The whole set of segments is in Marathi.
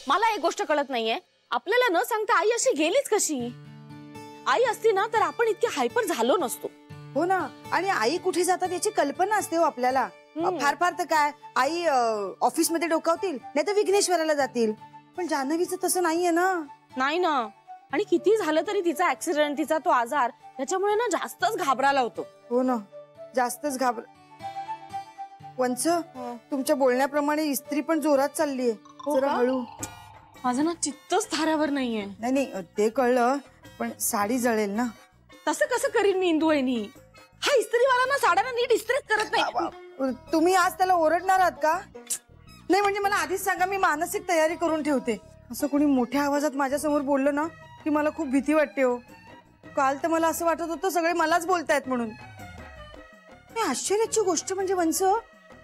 मला एक गोष्ट कळत नाहीये, आपल्याला न सांगता आई अशी गेलीच कशी? आई असती ना तर आपण इतके हायपर झालो नसतो. हो ना, आणि आई कुठे जातात याची कल्पना असते हो आपल्याला. फार फार तर काय आई ऑफिस मध्ये डोकावतील, नाही तर विघ्नेश्वराला जातील. पण जान्हवीचं तसं नाहीये ना. नाही ना, आणि किती झालं तरी तिचा ऍक्सिडेंट, तिचा तो आजार, त्याच्यामुळे ना जास्तच घाबरायला होतो. हो ना, जास्तच वंच, तुमच्या बोलण्याप्रमाणे इस्त्री पण जोरात चाललीये. जरा हळू. माझं ना चित्तच थाऱ्यावर नाहीये. नाही ते कळलं, पण साडी जळेल ना. तसं कसं करीन मी इंदू वहिनी? हा इस्त्रीवाला ना साड्यांना नीट इस्त्रीच करत नाही. तुम्ही आज त्याला ओरडणार आहात का? नाही म्हणजे मला आधीच सांगा, मी मानसिक तयारी करून ठेवते. असं कोणी मोठ्या आवाजात माझ्या समोर बोललं ना की मला खूप भीती वाटते हो. काल तर मला असं वाटत होतं सगळे मलाच बोलतायत म्हणून. आश्चर्याची गोष्ट म्हणजे वंच,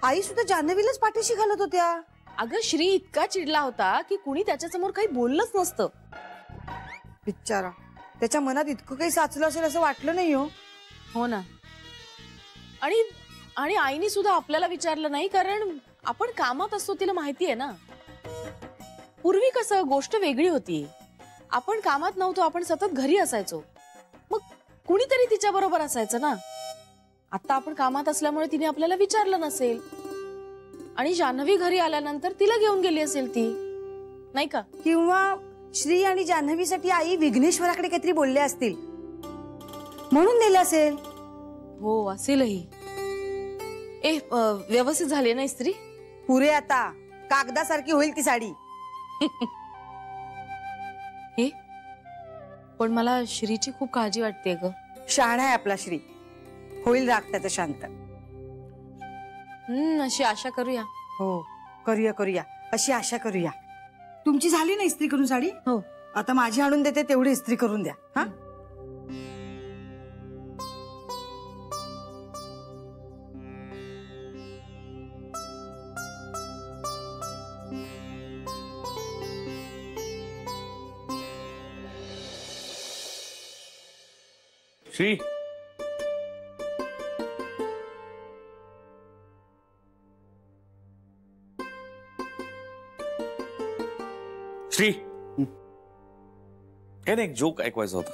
आई सुद्धा जान्हवीलाच पाठीशी घालत होत्या. अगं श्री इतका चिडला होता की कुणी त्याच्या समोर काही बोललंच नसतं. बिचारा, त्याच्या मनात इतकं काही साचलं असेल असं वाटलं नाही हो. हो ना, आणि आईने सुद्धा आपल्याला विचारलं नाही, कारण आपण कामात असतो, तिला माहितीये ना. पूर्वी कसं गोष्ट वेगळी होती, आपण कामात नव्हतो, आपण सतत घरी असायचो, मग कुणीतरी तिच्या बरोबर असायचं ना. आता आपण कामात असल्यामुळे तिने आपल्याला विचारलं नसेल, आणि जान्हवी घरी आल्यानंतर तिला घेऊन गेली असेल ती, नाही का? किंवा श्री आणि जान्हवीसाठी आई विघ्नेश्वराकडे काहीतरी बोलले असतील म्हणून दिलं असेल. हो असेलही. व्यवस्थित झाली ना इस्त्री? पुरे आता कागदासारखी होईल ती साडी. हे पण मला श्रीची खूप काळजी वाटते ग. शहाणा आहे आपला श्री, होईल राग त्याचं शांत. अशी आशा करूया. हो करूया अशी आशा करूया. तुमची झाली ना इस्त्री करून साडी? हो. आता माझी आणून देते तेवढी इस्त्री करून द्या. हा श्री, श्री, काय नाही, एक जोक ऐकवायचा होता.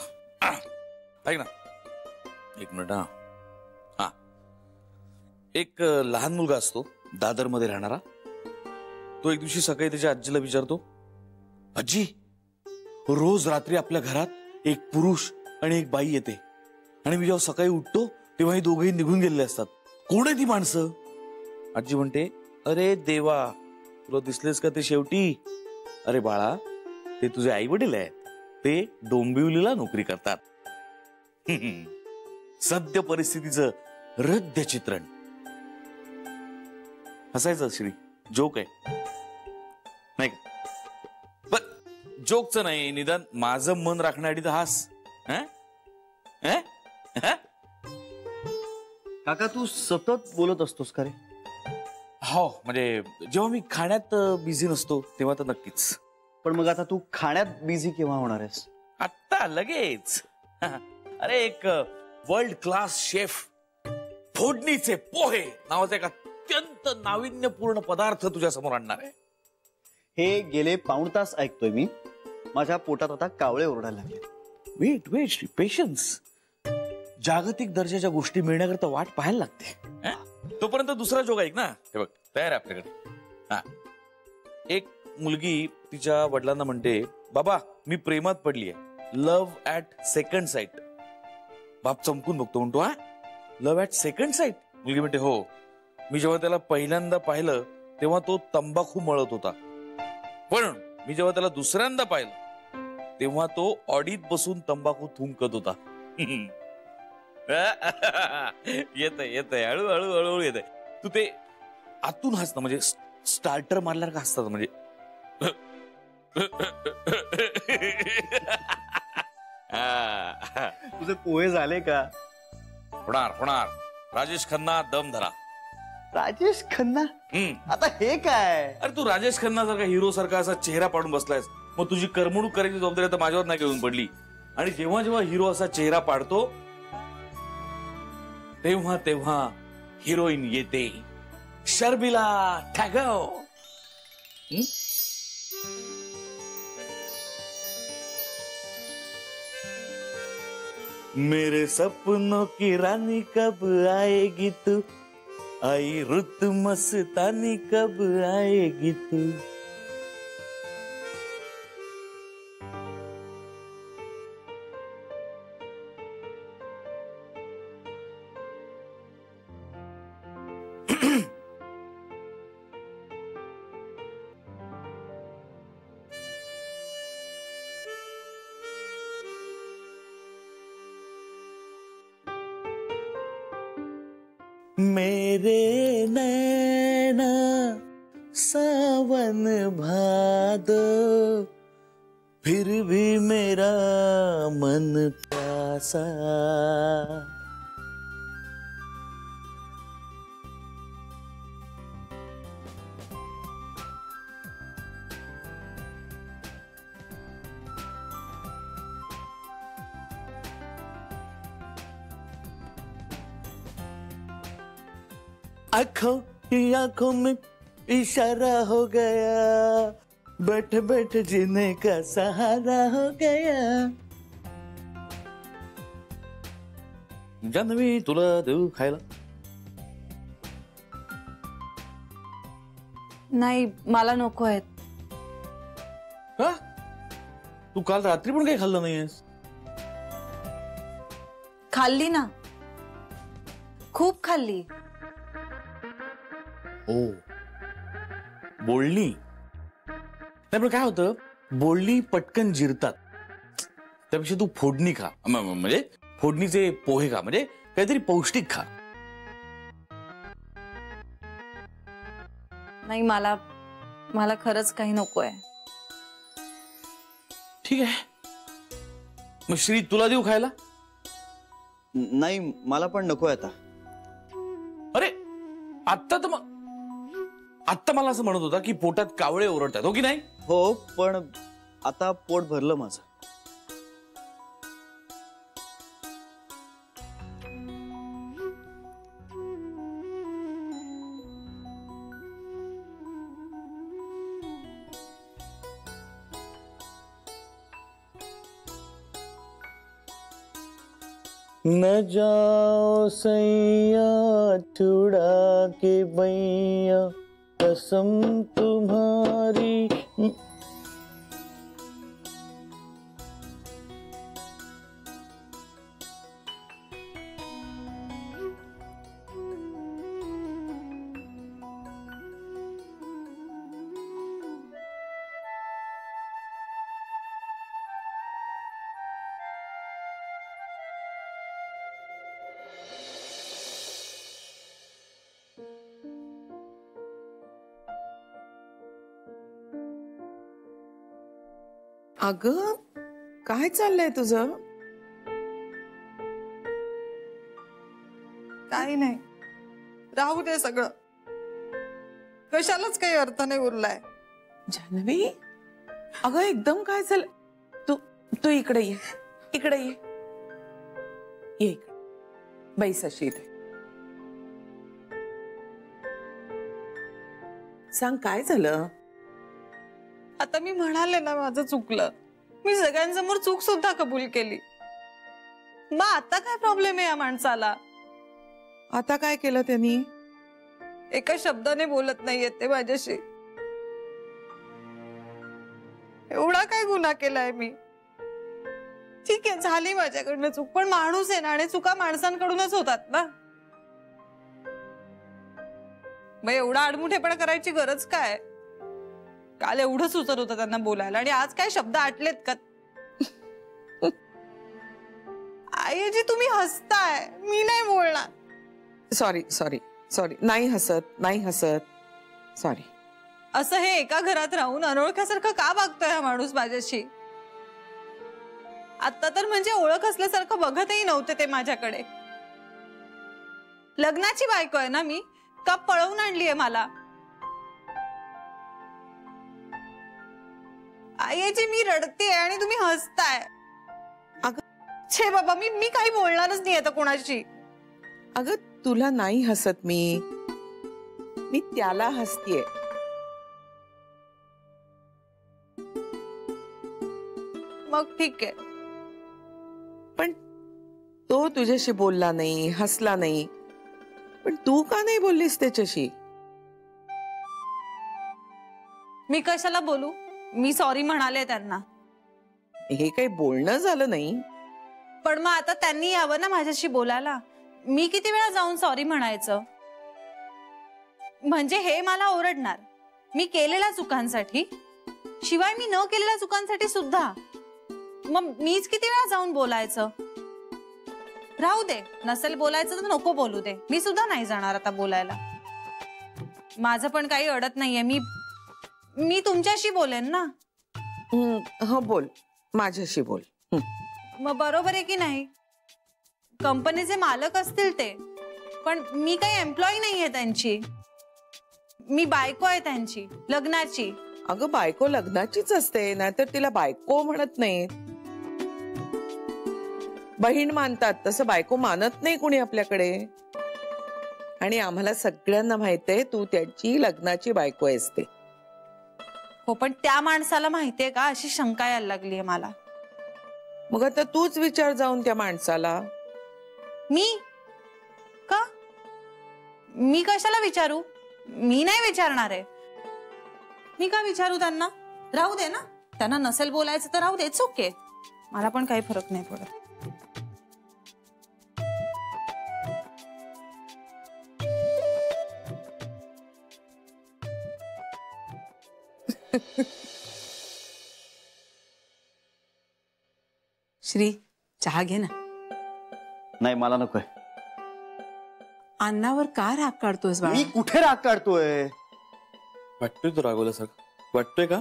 ऐक ना, एक मिनिट. हा, एक लहान मुलगा असतो दादर मध्ये राहणारा. तो एक दिवशी सकाळी त्याच्या आजीला विचारतो, आजी, रोज रात्री आपल्या घरात एक पुरुष आणि एक बाई येते, आणि मी जेव्हा सकाळी उठतो तेव्हा ही दोघेही निघून गेलेले असतात. कोण आहे ती माणसं? आजी म्हणते, अरे देवा, तुला दिसलेस का ते शेवटी? अरे बाळा, ते तुझे आई वडील आहेत, ते डोंबिवलीला नोकरी करतात. सद्य परिस्थितीचं हृदय चित्रण. हसायचं श्री, जोक आहे नाही का? पण जोकचं नाही, निदान माझं मन राखण्यासाठी तर हास. काका, तू सतत बोलत असतोस का रे? हो, म्हणजे जेव्हा मी खाण्यात बिझी नसतो तेव्हा तर नक्कीच. पण मग आता तू खाण्यात बिझी केव्हा होणार आहेस? आता लगेच. अरे, एक वर्ल्ड क्लास शेफ फोडणीचे पोहे नावाचा एक अत्यंत नाविन्यपूर्ण पदार्थ तुझ्या समोर आणणार आहे. हे गेले पाऊण तास ऐकतोय मी. माझ्या पोटात आता कावळे ओरडायला लागले. Wait, patience. जागतिक दर्जाच्या गोष्टी मिळण्याकरता वाट पाहायला लागते. तोपर्यंत दुसरा जोक ऐक ना. हे बघ, तयार आहे आपल्याकडे. हा, एक मुलगी तिच्या वडिलांना म्हणते, बाबा, मी प्रेमात पडली आहे. Love at second site. बाप चमकून बघतो, म्हणतो, हा, लव्ह ऍट सेकंड साइट? मुलगी म्हणते, हो. मी जेव्हा त्याला पहिल्यांदा पाहिलं तेव्हा तो तंबाखू मळत होता, पण मी जेव्हा त्याला दुसऱ्यांदा पाहिलं तेव्हा तो ऑडीत बसून तंबाखू थुंकत होता. येतंय हळूहळू येतंय. तू ते आतून हस ना, म्हणजे स्टार्टर मारल्यासारखं हसतात, म्हणजे तुझे पोहे झाले का? होणार. राजेश खन्ना, दम धरा. राजेश खन्ना? आता हे काय? अरे, तू राजेश खन्ना सारखा हिरो सारखा असा चेहरा पाडून बसलायस, मग तुझी करमणूक करायची जबाबदारी आता माझ्यावर नाही घेऊन पडली. आणि जेव्हा जेव्हा हिरो असा चेहरा पाडतो तेव्हा तेव्हा हिरोईन येते. शर्मिला टॅगोर. मेरे सपनों की रानी कब आएगी तू, आई रुत मस्तानी कब आएगी तू. मेरे नैना सावन भादो, फिर भी मेरा मन प्यासा. आंखों की आंखों में इशारा हो गया, बैठ बैठ जीने का सहारा हो गया. जान्हवी तुला देऊ खायला? नाही मला नको आहेत. का? तू काल रात्री पण काही खाल्लं नाहीयेस? खाल्ली ना, खूप खाल्ली. ओ, बोलणी नाही, पण काय होतं, बोलणी पटकन जिरतात. त्यापेक्षा तू फोडणी खा, म्हणजे फोडणीचे पोहे खा, म्हणजे काहीतरी पौष्टिक खा. नाही मला मला खरंच काही नकोय. ठीक आहे, मग श्री तुला देऊ खायला? नाही मला पण नको आता. अरे आत्ता तर मग, आत्ता मला असं म्हणत होता की पोटात कावळे ओरडतात, हो की नाही? हो, पण आता पोट भरलं माझं. न जाओ सैया छुड़ा के बैया, कसम तुम्हारी. अगं काय चाललंय तुझं? काही नाही, राहू दे सगळं. कशालाच काही अर्थ नाही उरलाय. जान्हवी, अगं एकदम काय झालं? तू तू इकडे ये, इकडे ये, ये इकडे. बैस अशी इथे. सांग काय झालं? आता मी म्हणाले ना माझं चुकलं. मी सगळ्यांसमोर चूक सुद्धा कबूल केली. मग आता काय प्रॉब्लेम आहे या माणसाला? आता काय केलं त्यांनी? एका शब्दाने बोलत नाहीयेत ते माझ्याशी. एवढा काय गुन्हा केलाय मी? ठीक आहे, झाली माझ्याकडनं चूक, पण माणूस आहे ना, आणि चुका माणसांकडूनच होतात ना. मग एवढा आडमुठेपणा करायची गरज काय? काल एवढं सुचत होतं त्यांना बोलायला, आणि आज काय शब्द आटलेत का? आईजी तुम्ही हसताय, मी नाही बोलणार. सॉरी सॉरी सॉरी, नाही हसत, नाही हसत, सॉरी. असं हे एका घरात राहून अनोळख्यासारखं का वागतोय हा माणूस माझ्याशी? आता तर म्हणजे ओळख असल्यासारखं बघतही नव्हते ते माझ्याकडे. लग्नाची बायको आहे ना मी, का पळवून आणलीये मला? आईजी मी रडते आणि तुम्ही हसताय. छे बाबा, मी काही बोलणारच नाही आता कोणाशी. अगं तुला नाही हसत मी त्याला हसतीये. मग ठीक आहे, पण तो तुझ्याशी बोलला नाही, हसला नाही, पण तू का नाही बोललीस त्याच्याशी? मी कशाला बोलू? मी सॉरी म्हणाले त्यांना. हे काही बोलणं झालं नाही. पण मग आता त्यांनी यावं ना माझ्याशी बोलायला. मी किती वेळा जाऊन सॉरी म्हणायचं? म्हणजे हे मला ओरडणार मी केलेल्या चुकांसाठी, शिवाय मी न केलेल्या चुकांसाठी सुद्धा. मग मीच किती वेळा जाऊन बोलायचं? राहू दे, नसेल बोलायचं तर नको बोलू दे. मी सुद्धा नाही जाणार आता बोलायला. माझं पण काही अडत नाहीये. मी तुमच्याशी बोलेन ना. हो बोल, माझ्याशी बोल. मग बरोबर आहे की नाही? कंपनीचे मालक असतील ते, पण मी काही एम्प्लॉई नाहीये त्यांची. मी बायको आहे त्यांची, लग्नाची. अगं बायको लग्नाचीच असते, नाहीतर तिला बायको म्हणत नाहीत. बहीण मानतात, तसं बायको मानत नाही कोणी आपल्याकडे. आणि आम्हाला सगळ्यांना माहितीये तू त्याची लग्नाची बायको आहेस ते. हो, पण त्या माणसाला माहितीये का अशी शंका यायला लागलीये मला. मग आता तूच विचार जाऊन त्या माणसाला. मी का? मी कशाला विचारू? मी नाही विचारणार आहे. मी का विचारू त्यांना? राहू दे ना, त्यांना नसेल बोलायचं तर राहू दे, इट्स ओके. मला पण काही फरक नाही पडत. श्री, चहा घे ना. नाही मला नकोय. अन्नावर का राग काढतोस बाळा? मी कुठे राग काढतोय? वाटतोय तो रागवला सर? वाटतोय का?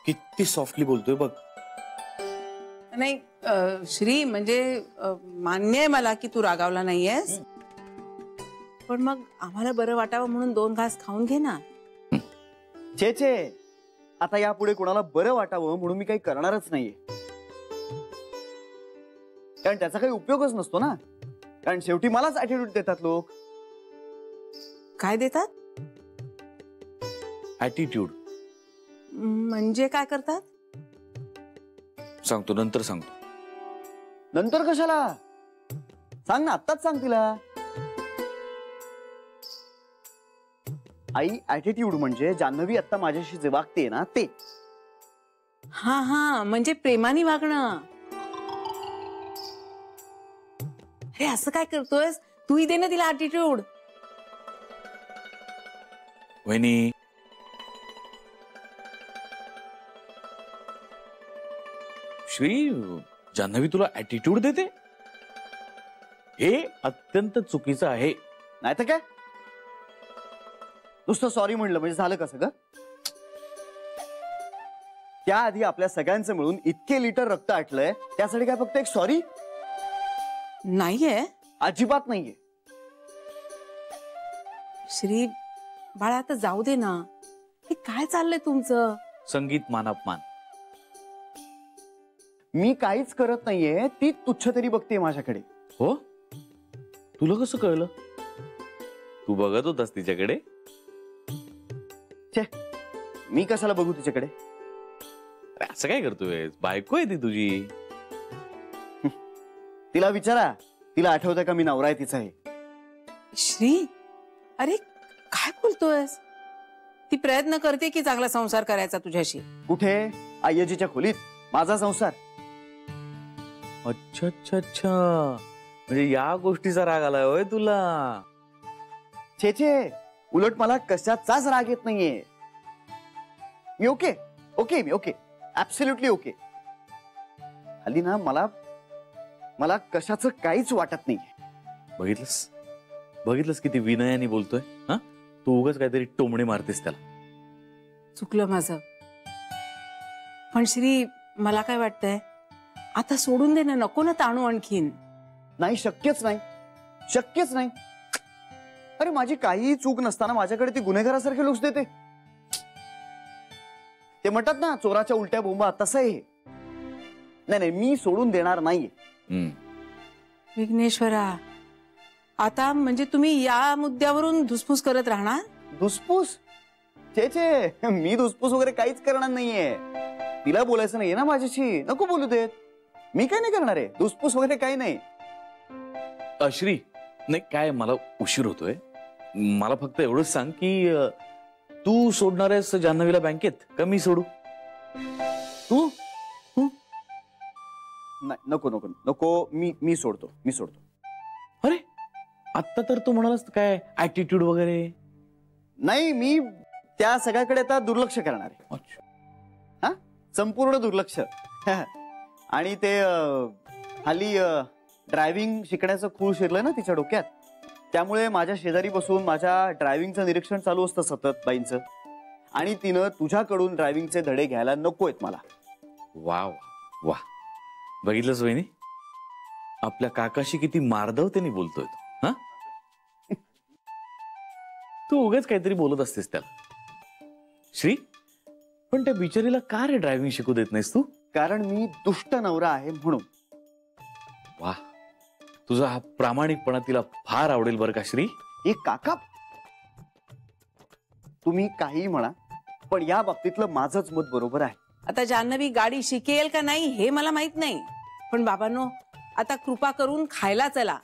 किती सॉफ्टली बोलतोय बघ. नाही श्री, म्हणजे मान्य आहे मला की तू रागावला नाहीयेस, पण मग आम्हाला बरं वाटावं म्हणून 2 घास खाऊन घे ना. छे छे, आता यापुढे कोणाला बरं वाटावं म्हणून मी काही करणारच नाहीये. कारण त्याचा काही उपयोगच नसतो ना. कारण शेवटी मलाच ऍटिट्यूड देतात लोक. काय देतात? ऍटिट्यूड म्हणजे काय करतात? सांगतो, नंतर सांगतो. नंतर कशाला? सांग ना, आत्ताच सांग तिला. आई, ऍटिट्यूड म्हणजे जान्हवी आता माझ्याशी जे वागते ना ते. हा हा, म्हणजे प्रेमाने वागणं. अरे असं काय करतोयस? तूही दे ना तिला ऍटिट्यूड. वहिनी, श्री, जान्हवी तुला ऍटिट्यूड देते? हे अत्यंत चुकीचं आहे. नाही तर काय? नुसतं सॉरी म्हणलं म्हणजे झालं कसं ग? त्याआधी आपल्या सगळ्यांचं मिळून इतके लिटर रक्त आटलंय, त्यासाठी काय फक्त एक सॉरी? नाहीये. अजिबात नाहीये. श्री बाळा, आता जाऊ दे ना. हे काय चाललंय तुमचं? संगीत मान अपमान. मी काहीच करत नाहीये, ती तुच्छ तरी बघते माझ्याकडे. हो? तुला कसं कळलं? तू बघत होतास तिच्याकडे? छे, मी कशाला बघू तिच्याकडे? अरे असं काय करतोय? बायको आहे ती तुझी. तिला विचारा, तिला आठवतंय का मी नवरा आहे तिचा आहे. श्री, अरे काय बोलतोयस? ती प्रयत्न करते की चांगला संसार करायचा तुझ्याशी. कुठे? अय्याजीच्या खोलीत माझा संसार. अच्छा अच्छा अच्छा, म्हणजे या गोष्टीचा राग आलाय होय तुला? छे छे, उलट मला कशाचाच राग येत नाहीये. मी ओके ओके, मी ओके, ऍब्सोल्युटली ओके. हल्ली ना मला कशाचं काहीच वाटत नाहीये. बघितलंस बघितलंस किती विनयाने बोलतोय. हा, तू उगाच काहीतरी टोमणे मारतेस त्याला. चुकलं माझं. पण श्री, मला काय वाटतंय, आता सोडून दे ना. नको ना ताणू आणखीन. नाही, शक्यच नाही, शक्यच नाही. अरे माझी काहीही चूक नसताना माझ्याकडे ती गुन्हेगारासारखे लुक्स देते. ते म्हणतात ना, चोराच्या उलट्या बोंबा, तसं आहे. नाही नाही, मी सोडून देणार नाहीये. विघ्नेश्वरा, आता म्हणजे तुम्ही या मुद्द्यावरून धुसफूस करत राहणार? धुसफूस? छे छे, मी धुसफूस वगैरे काहीच करणार नाहीये. तिला बोलायचं नाहीये ना माझ्याशी, नको बोलू देत. मी काय नाही करणार आहे धुसफूस वगैरे काही नाही. श्री, नाही काय मला उशीर होतोय. मला फक्त एवढंच सांग की तू सोडणार आहेस जान्हवीला बँकेत का मी सोडू? तू नाही, नको नको नको, मी सोडतो. अरे आता तर तू म्हणालास काय ऍटिट्यूड वगैरे. नाही, मी त्या सगळ्याकडे आता दुर्लक्ष करणार आहे. हा, संपूर्ण दुर्लक्ष. आणि ते हल्ली ड्रायव्हिंग शिकण्याचं खूळ शिरलं ना तिच्या डोक्यात. त्यामुळे माझ्या शेजारी बसून माझ्या ड्रायव्हिंगचं निरीक्षण चालू असतं सतत बाईंचं. आणि तिनं तुझ्याकडून ड्रायव्हिंगचे धडे घ्यायला नकोयत मला. वा वा वा, बघितलंस वहिनी, आपल्या काकाशी किती मार्दवतेने बोलतोय तो. हा, तू उगाच काहीतरी बोलत असतेस त्याला. श्री, पण त्या बिचारीला का रे ड्रायव्हिंग शिकू देत नाहीस तू? कारण मी दुष्ट नवरा आहे म्हणून. वा, तुझा हा प्रामाणिकपणा तिला फार आवडेल बरं का श्री. एक काका, तुम्ही काही म्हणा, पण या बाबतीतलं माझंच मत बरोबर आहे. आता जान्हवी गाडी शिकेल का नाही हे मला माहित नाही, पण बाबांनो आता कृपा करून खायला चला.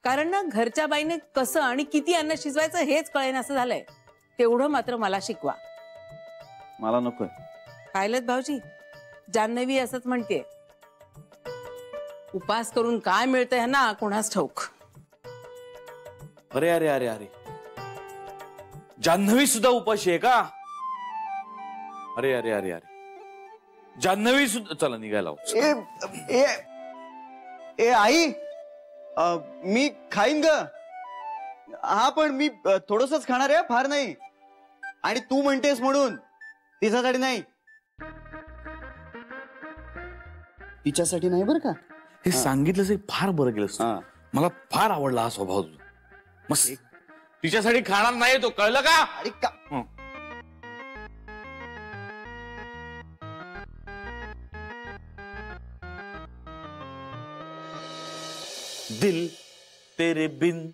कारण ना घरच्या बाईने कसं आणि किती अन्न शिजवायचं हेच कळेन असं झालंय. तेवढं मात्र मला शिकवा. मला नकोय. पाहिलंत भाऊजी, जान्हवी असंच म्हणते. उपास करून काय मिळतंय ह्यांना कोणास ठाऊक. अरे अरे अरे अरे, जान्हवी सुद्धा उपाशी आहे का? अरे अरे अरे अरे, जान्हवी सुद्धा. चला निघायला. ए आई, मी खाईन ग. हा, पण मी थोडंसंच खाणार आहे, फार नाही. आणि तू म्हणतेस म्हणून तिच्यासाठी नाही, तिच्यासाठी नाही बरं का. हे सांगितलंस हे फार बरं केलंस. मला फार आवडला हा स्वभाव तुझा. मस्त. तिच्यासाठी खाणार नाही तो, कळलं का? अरे का, दिल तेरे बिन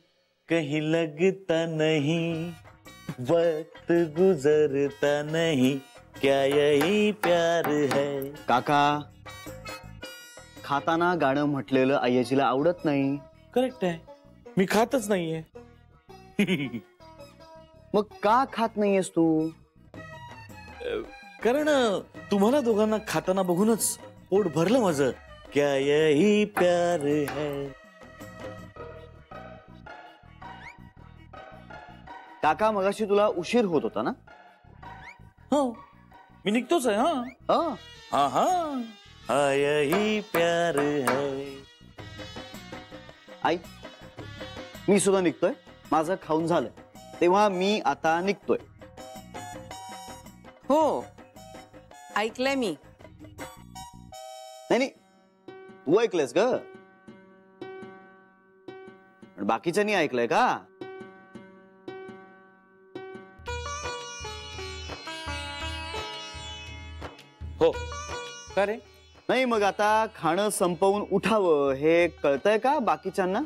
कहीं लगता नहीं, वक्त गुजरता नहीं, क्या यही प्यार है. काका, खाताना गाणं म्हटलेलं आईजीला आवडत नाही. करेक्ट आहे, मी खातच नाहीये. मग का खात नाहीयेस तू? कारण तुम्हाला दोघांना खाताना बघूनच पोट भरलं माझं. क्या यही प्यार है. काका, मगाशी तुला उशीर होत होता ना? हो, मी निघतोच आहे. हा हा हा हा, यही प्यार है. आई, मी सुद्धा निघतोय. माझं खाऊन झालं तेव्हा मी आता निघतोय. हो, ऐकलंय मी. नाही, तू ऐकलंयस ग, बाकीच्यांनी ऐकलंय का? हो का रे? नाही, मग आता खाणं संपवून उठावं हे कळतंय का बाकीच्यांना?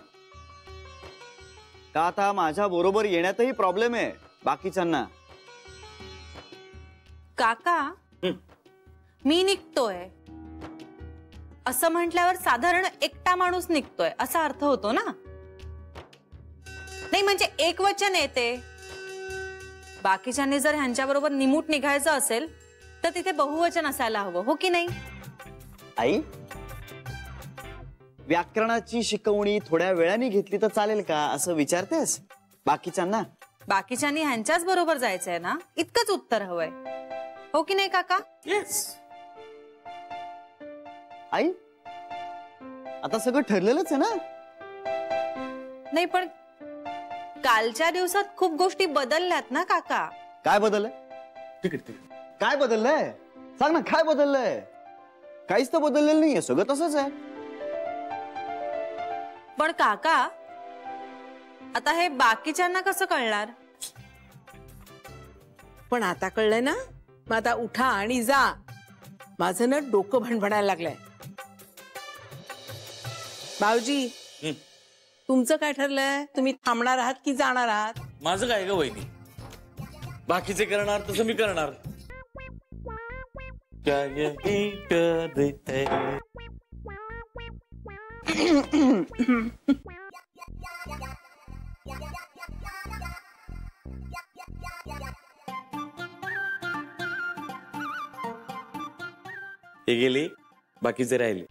का आता माझ्या बरोबर येण्यातही प्रॉब्लेम आहे बाकीच्यांना? काका, मी निघतोय असं म्हटल्यावर साधारण एकटा माणूस निघतोय असा अर्थ होतो ना. नाही म्हणजे एक वचन येते. बाकीच्यांनी जर ह्यांच्या बरोबर निमूट निघायचं असेल तर तिथे बहुवचन असायला हवं, हो की नाही? आई, व्याकरणाची शिकवणी थोड्या वेळाने घेतली तर चालेल का असं विचारतेस बाकीच्यांना? बाकीच्यांनी ह्यांच्याच बरोबर जायचंय ना, इतकंच उत्तर हवंय, हो की नाही काका? येस. आई, आता सगळं ठरलेलंच आहे ना. नाही पण कालच्या दिवसात खूप गोष्टी बदलल्यात ना काका. काय बदललंय? ठीक आहे. काय बदललंय सांग ना, काय बदललंय? काहीच तर बदललेलं नाहीये, सगळं तसंच आहे. पण काका, आता हे बाकीच्यांना कसं कळणार? पण आता कळलंय ना. मग आता उठा आणि जा. माझं ना डोकं भणभणायला लागलंय. भाऊजी, तुमचं काय ठरलंय? तुम्ही थांबणार आहात की जाणार आहात? माझं काय ग वहिनी, बाकीचे करणार तसं मी करणार. क्या यही प्यार है. हे गेले, बाकीचे राहिले.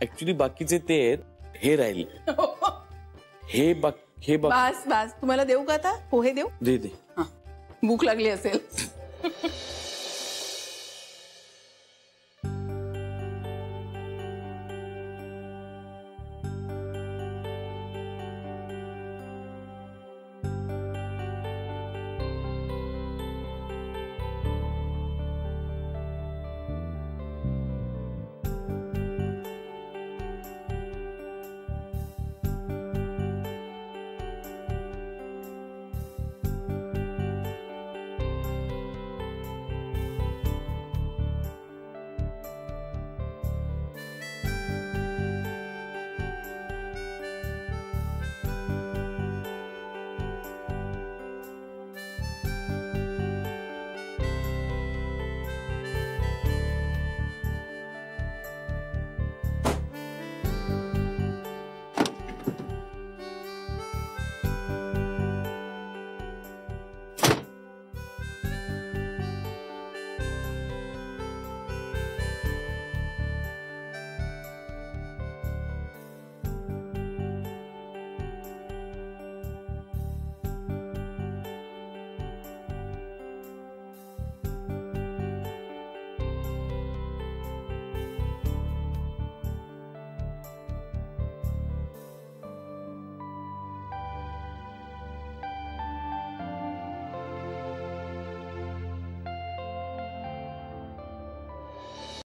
ऍक्च्युली बाकीचे ते आहेत, हे राहिले. हे बस बस, तुम्हाला देऊ का आता पोहे देऊ? दे दे. भूक लागली असेल.